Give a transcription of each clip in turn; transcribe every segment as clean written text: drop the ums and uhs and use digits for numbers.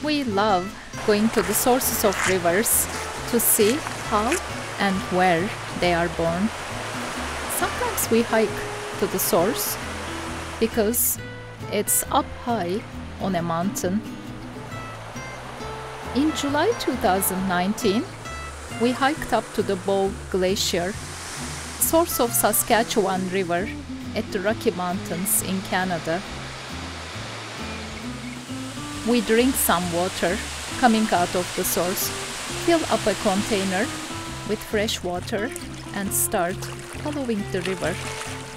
We love going to the sources of rivers to see how and where they are born. Sometimes we hike to the source because it's up high on a mountain. In July 2019, we hiked up to the Bow Glacier, source of Saskatchewan River at the Rocky Mountains in Canada. We drink some water coming out of the source, fill up a container with fresh water and start following the river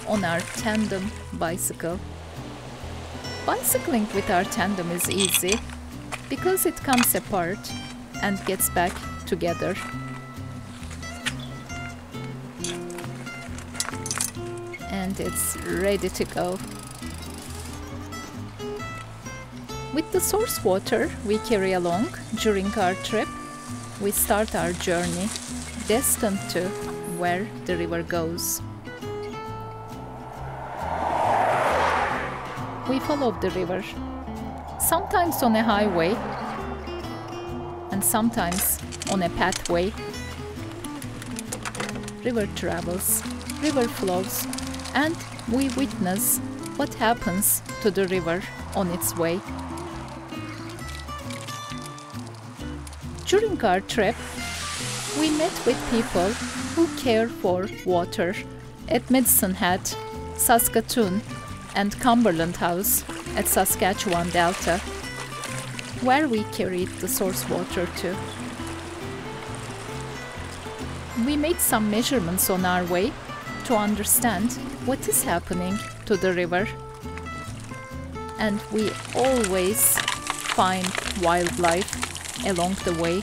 on our tandem bicycle. Bicycling with our tandem is easy because it comes apart and gets back together. And it's ready to go. With the source water we carry along during our trip, we start our journey destined to where the river goes. We follow the river, sometimes on a highway and sometimes on a pathway. River travels, river flows, and we witness what happens to the river on its way. During our trip, we met with people who care for water at Medicine Hat, Saskatoon, and Cumberland House at Saskatchewan Delta, where we carried the source water to. We made some measurements on our way to understand what is happening to the river. And we always find wildlife along the way.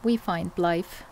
We find life.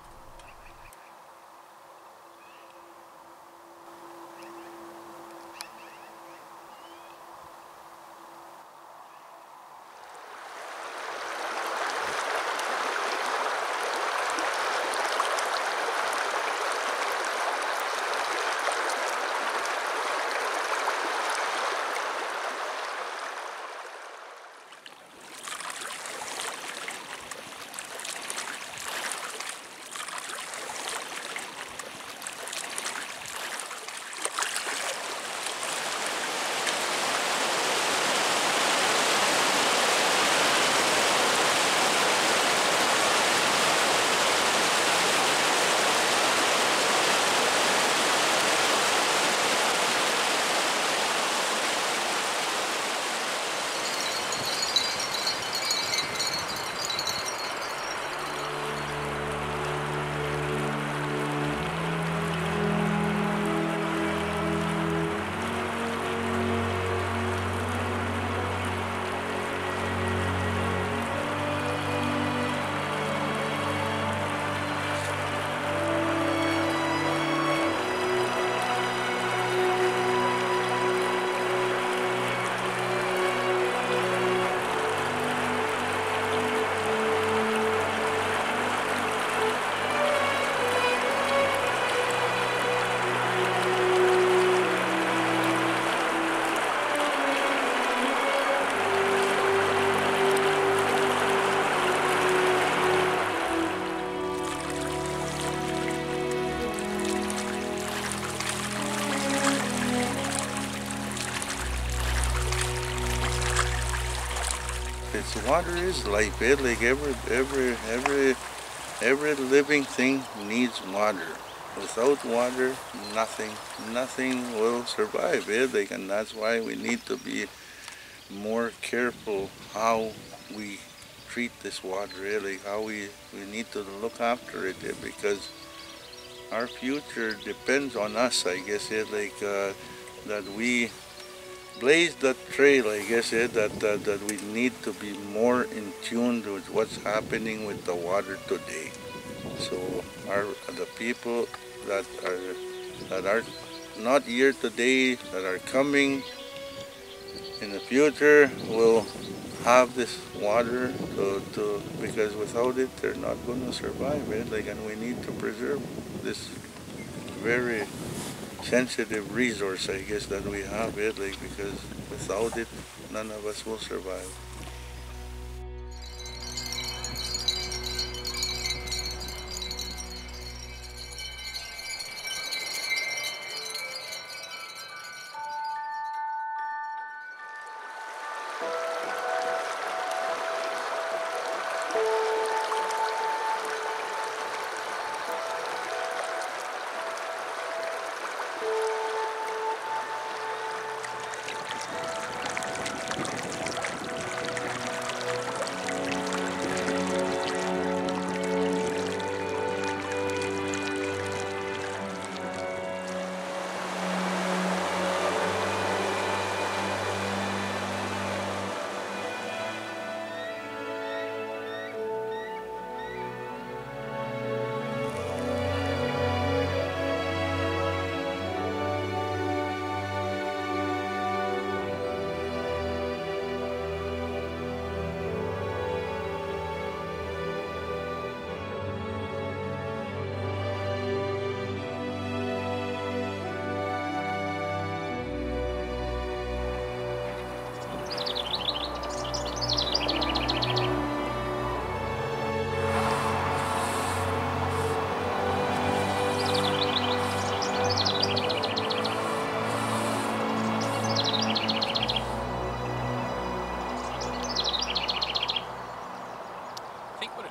Water is life. Like every living thing needs water. Without water, nothing will survive. Like, and that's why we need to be more careful how we treat this water. Like how we need to look after it, because our future depends on us. I guess that we blaze that trail, I guess, that we need to be more in tune with what's happening with the water today. So the people that are not here today, that are coming in the future, will have this water because without it they're not going to survive. And we need to preserve this very sensitive resource, I guess, that we have it, like, because without it, none of us will survive.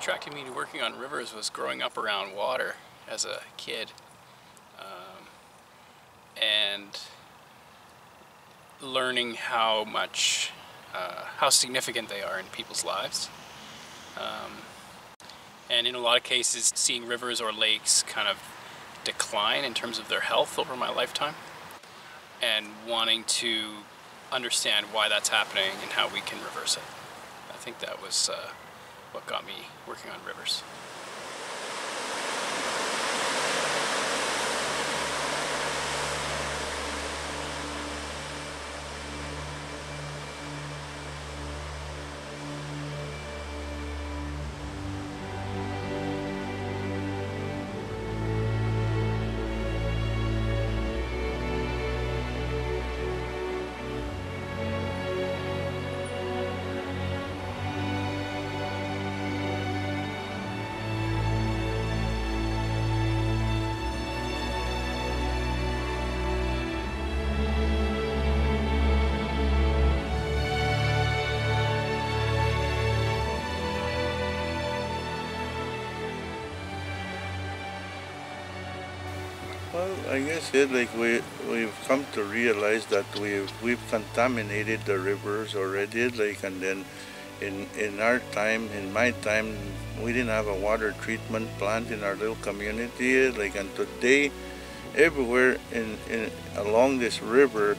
Attracted me to working on rivers was growing up around water as a kid, and learning how significant they are in people's lives, and in a lot of cases seeing rivers or lakes kind of decline in terms of their health over my lifetime, and wanting to understand why that's happening and how we can reverse it. I think that was what got me working on rivers. Well, I guess like we've come to realize that we've contaminated the rivers already, like, and then in our time, in my time, we didn't have a water treatment plant in our little community, like, and today everywhere along this river,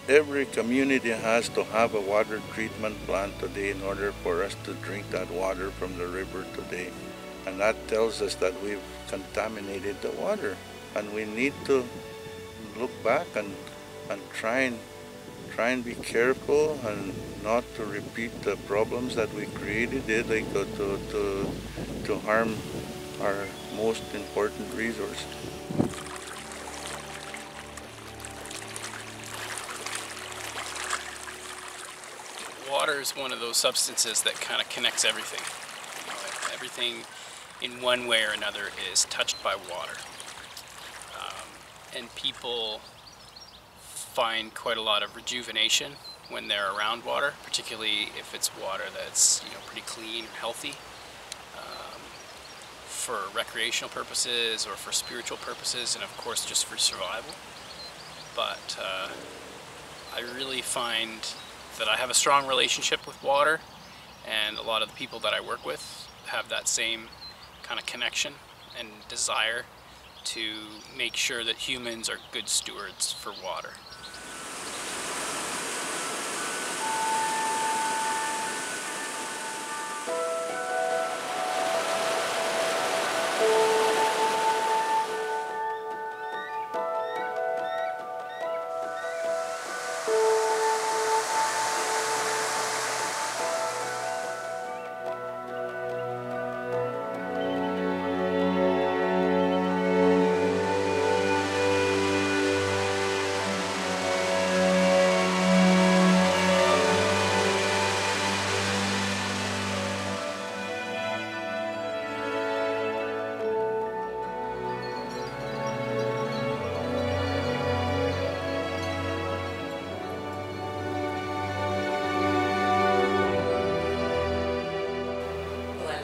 every community has to have a water treatment plant today in order for us to drink that water from the river today. And that tells us that we've contaminated the water, and we need to look back and try and be careful and not to repeat the problems that we created, like to harm our most important resource. Water is one of those substances that kind of connects everything. You know, everything in one way or another is touched by water. And people find quite a lot of rejuvenation when they're around water, particularly if it's water that's, you know, pretty clean and healthy, for recreational purposes or for spiritual purposes, and of course just for survival. But I really find that I have a strong relationship with water, and a lot of the people that I work with have that same kind of connection and desire to make sure that humans are good stewards for water.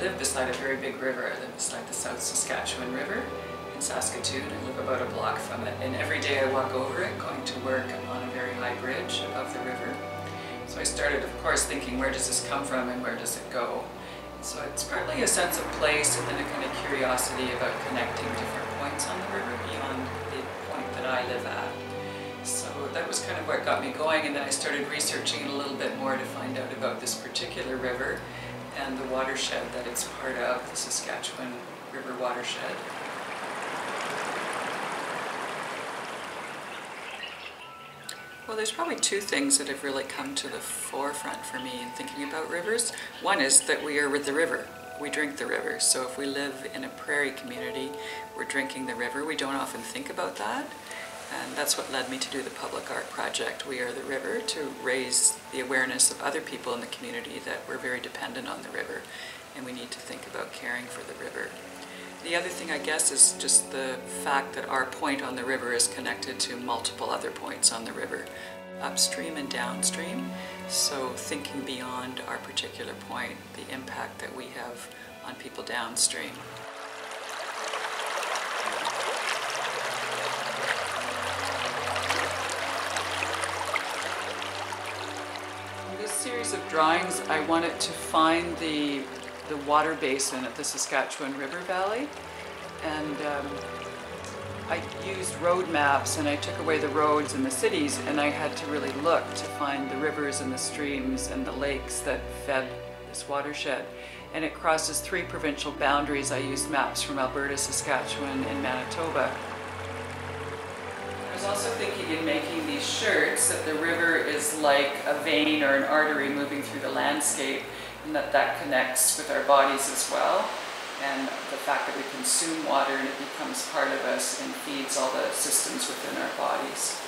live beside a very big river. I live beside the South Saskatchewan River in Saskatoon. I live about a block from it, and every day I walk over it going to work on a very high bridge above the river. So I started, of course, thinking, where does this come from and where does it go? So it's partly a sense of place and then a kind of curiosity about connecting different points on the river beyond the point that I live at. So that was kind of what got me going, and then I started researching it a little bit more to find out about this particular river and the watershed that it's part of, the Saskatchewan River watershed. Well, there's probably two things that have really come to the forefront for me in thinking about rivers. One is that we are with the river. We drink the river. So if we live in a prairie community, we're drinking the river. We don't often think about that. And that's what led me to do the public art project, We Are the River, to raise the awareness of other people in the community that we're very dependent on the river and we need to think about caring for the river. The other thing, I guess, is just the fact that our point on the river is connected to multiple other points on the river, upstream and downstream. So thinking beyond our particular point, the impact that we have on people downstream. In this series of drawings, I wanted to find the water basin at the Saskatchewan River Valley, and I used road maps and I took away the roads and the cities, and I had to really look to find the rivers and the streams and the lakes that fed this watershed. And it crosses 3 provincial boundaries. I used maps from Alberta, Saskatchewan, and Manitoba. I was also thinking in making these shirts that the river is like a vein or an artery moving through the landscape, and that connects with our bodies as well. And the fact that we consume water and it becomes part of us and feeds all the systems within our bodies.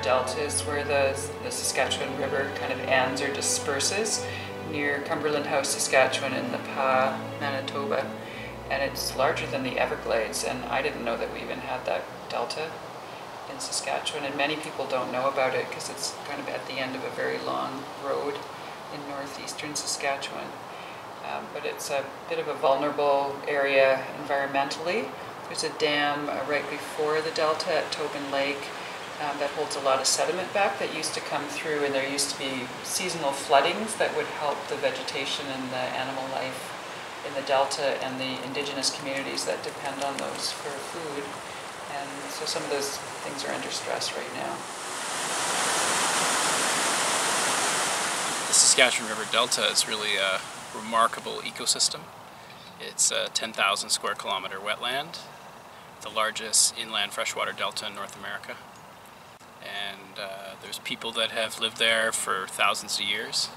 Delta is where the Saskatchewan River kind of ends or disperses near Cumberland House, Saskatchewan, in the Pas, Manitoba, and it's larger than the Everglades, and I didn't know that we even had that delta in Saskatchewan, and many people don't know about it because it's kind of at the end of a very long road in northeastern Saskatchewan. But it's a bit of a vulnerable area environmentally. There's a dam right before the delta at Tobin Lake that holds a lot of sediment back that used to come through, and there used to be seasonal floodings that would help the vegetation and the animal life in the delta and the indigenous communities that depend on those for food. And so some of those things are under stress right now. The Saskatchewan River Delta is really a remarkable ecosystem. It's a 10,000 square kilometer wetland, the largest inland freshwater delta in North America. And there's people that have lived there for thousands of years.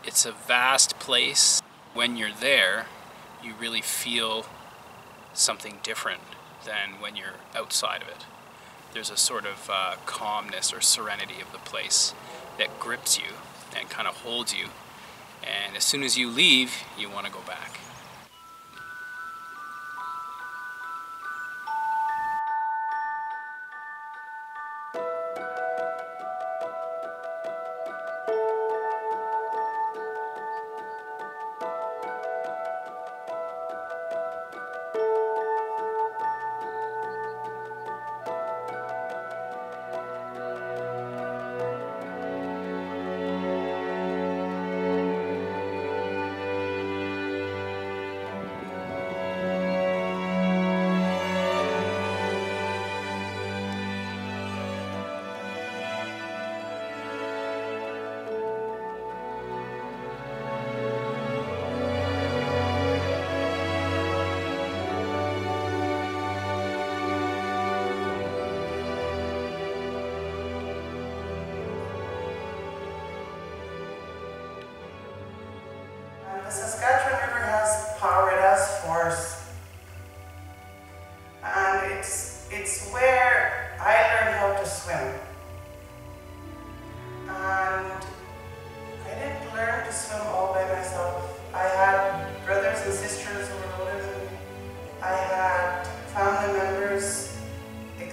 It's a vast place. When you're there, you really feel something different than when you're outside of it. There's a sort of calmness or serenity of the place that grips you and kind of holds you. And as soon as you leave, you want to go back.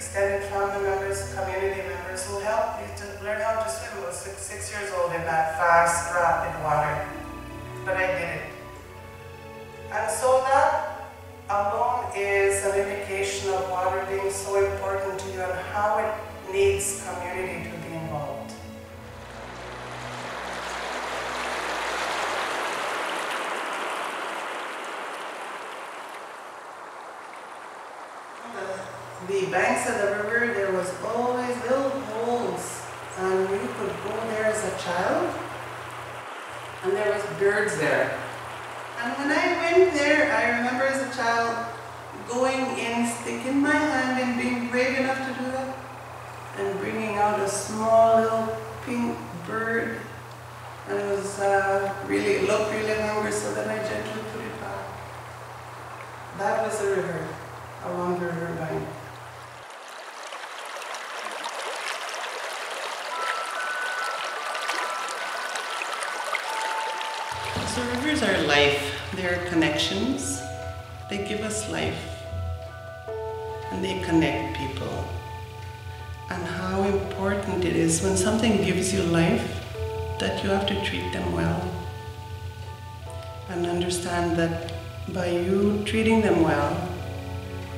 extended family members, community members who helped me to learn how to swim. I was 6 years old in that fast, rapid water, but I did it. And so that alone is an indication of water being so important to you and how it needs community to be involved. The banks of the river, there was always little holes, and you could go there as a child, and there was birds there. And when I went there, I remember as a child going in, sticking my hand in, being brave enough to do that, and bringing out a small little pink bird. And it was it looked really hungry, so then I gently put it back. That was the river, along the river bank. So rivers are life. They're connections. They give us life. And they connect people. And how important it is when something gives you life that you have to treat them well. And understand that by you treating them well,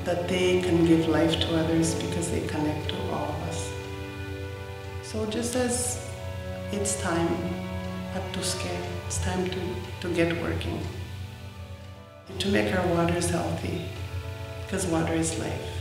that they can give life to others because they connect to all of us. So just as it's time at Tuske, it's time to get working, to make our waters healthy, because water is life.